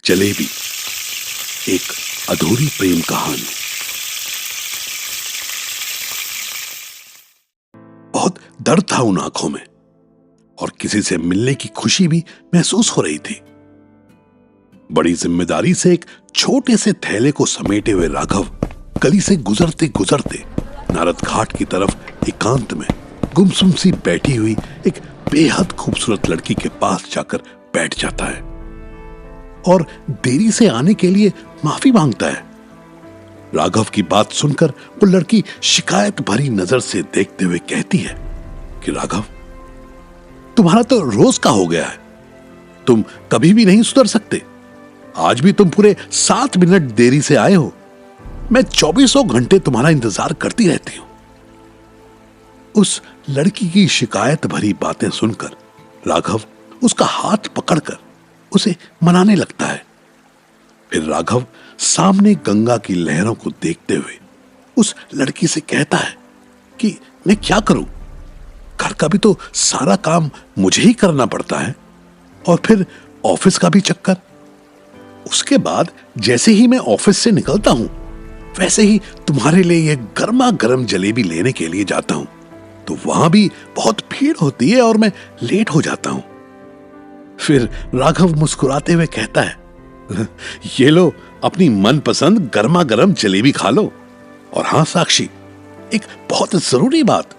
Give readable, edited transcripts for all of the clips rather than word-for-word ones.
जलेबी, एक अधूरी प्रेम कहानी। बहुत दर्द था उन आंखों में और किसी से मिलने की खुशी भी महसूस हो रही थी। बड़ी जिम्मेदारी से एक छोटे से थैले को समेटे हुए राघव गली से गुजरते गुजरते नारद घाट की तरफ एकांत में गुमसुम सी बैठी हुई एक बेहद खूबसूरत लड़की के पास जाकर बैठ जाता है और देरी से आने के लिए माफी मांगता है। राघव की बात सुनकर वो लड़की शिकायत भरी नजर से देखते हुए कहती है कि राघव, तुम्हारा तो रोज का हो गया है, तुम कभी भी नहीं सुधर सकते। आज भी तुम पूरे 7 मिनट देरी से आए हो। मैं 24 घंटे तुम्हारा इंतजार करती रहती हूं। उस लड़की की शिकायत भरी बातें सुनकर राघव उसका हाथ पकड़कर उसे मनाने लगता है। फिर राघव सामने गंगा की लहरों को देखते हुए उस लड़की से कहता है कि मैं क्या करूं, घर का भी तो सारा काम मुझे ही करना पड़ता है और फिर ऑफिस का भी चक्कर। उसके बाद जैसे ही मैं ऑफिस से निकलता हूं वैसे ही तुम्हारे लिए यह गर्मा गर्म जलेबी लेने के लिए जाता हूं, तो वहां भी बहुत भीड़ होती है और मैं लेट हो जाता हूं। फिर राघव मुस्कुराते हुए कहता है, ये लो अपनी मनपसंद गर्मा गर्म जलेबी खा लो। और हां साक्षी, एक बहुत जरूरी बात,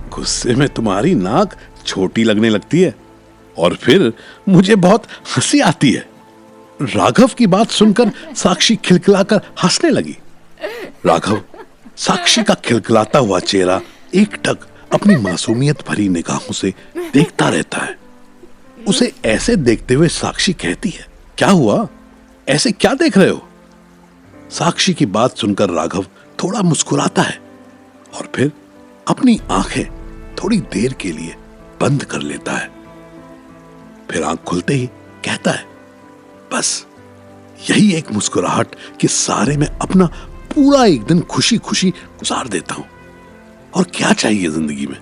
गुस्से में तुम्हारी नाक छोटी लगने लगती है और फिर मुझे बहुत हंसी आती है। राघव की बात सुनकर साक्षी खिलखिलाकर हंसने लगी। राघव साक्षी का खिलखिलाता हुआ चेहरा एकटक अपनी मासूमियत भरी निगाहों से देखता रहता है। उसे ऐसे देखते हुए साक्षी कहती है, क्या हुआ, ऐसे क्या देख रहे हो? साक्षी की बात सुनकर राघव थोड़ा मुस्कुराता है और फिर अपनी आंखें थोड़ी देर के लिए बंद कर लेता है। फिर आंख खुलते ही कहता है, बस यही एक मुस्कुराहट के सारे में अपना पूरा एक दिन खुशी खुशी गुजार देता हूं। और क्या चाहिए जिंदगी में,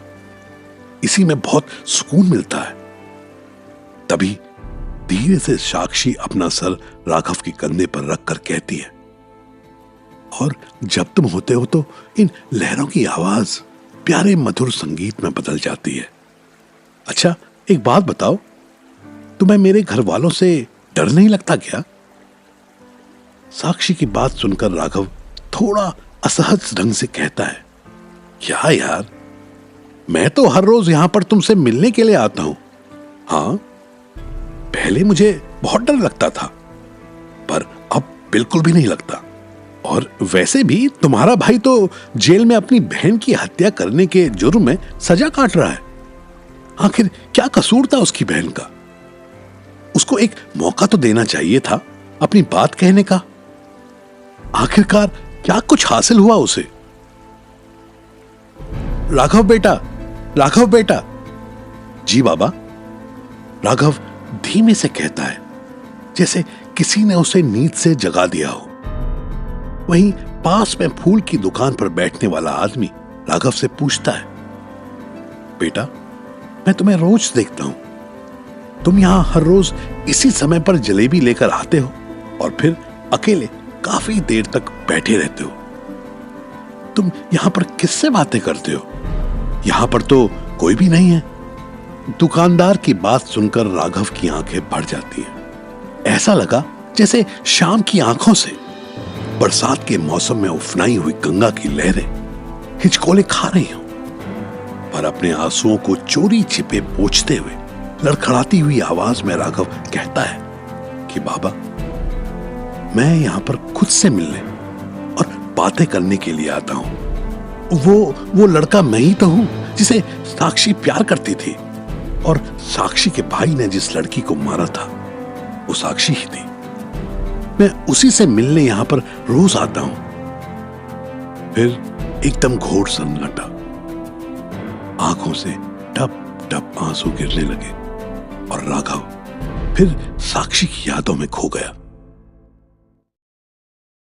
इसी में बहुत सुकून मिलता है। तभी धीरे से साक्षी अपना सर राघव के कंधे पर रखकर कहती है, और जब तुम होते हो तो इन लहरों की आवाज प्यारे मधुर संगीत में बदल जाती है। अच्छा एक बात बताओ, तुम्हें मेरे घर वालों से डर नहीं लगता क्या? साक्षी की बात सुनकर राघव थोड़ा असहज ढंग से कहता है, क्या यार, मैं तो हर रोज यहां पर तुमसे मिलने के लिए आता हूं। हाँ, पहले मुझे बहुत डर लगता था पर अब बिल्कुल भी नहीं लगता। और वैसे भी तुम्हारा भाई तो जेल में अपनी बहन की हत्या करने के जुर्म में सजा काट रहा है। आखिर क्या कसूर था उसकी बहन का? उसको एक मौका तो देना चाहिए था अपनी बात कहने का। आखिरकार क्या कुछ हासिल हुआ उसे? राघव बेटा, राघव बेटा। जी बाबा, राघव धीमे से कहता है, जैसे किसी ने उसे नींद से जगा दिया हो। वहीं पास में फूल की दुकान पर बैठने वाला आदमी राघव से पूछता है, बेटा, मैं तुम्हें रोज देखता हूं, तुम यहां हर रोज इसी समय पर जलेबी लेकर आते हो और फिर अकेले काफी देर तक बैठे रहते हो। तुम यहां पर किससे बातें करते हो? यहां पर तो कोई भी नहीं है। दुकानदार की बात सुनकर राघव की आंखें भर जाती हैं। ऐसा लगा जैसे शाम की आंखों से बरसात के मौसम में उफनाई हुई गंगा की लहरें हिचकोले खा रही हों। पर अपने आंसुओं को चोरी छिपे पोंछते हुए लड़खड़ाती हुई आवाज में राघव कहता है कि बाबा, मैं यहां पर खुद से मिलने और बातें करने के लिए आता हूं। वो लड़का मैं ही तो हूं जिसे साक्षी प्यार करती थी, और साक्षी के भाई ने जिस लड़की को मारा था वो साक्षी ही थी। मैं उसी से मिलने यहां पर रोज आता हूं। फिर एकदम घोर सन्नाटा, आंखों से टप टप आंसू गिरने लगे और राघव फिर साक्षी की यादों में खो गया।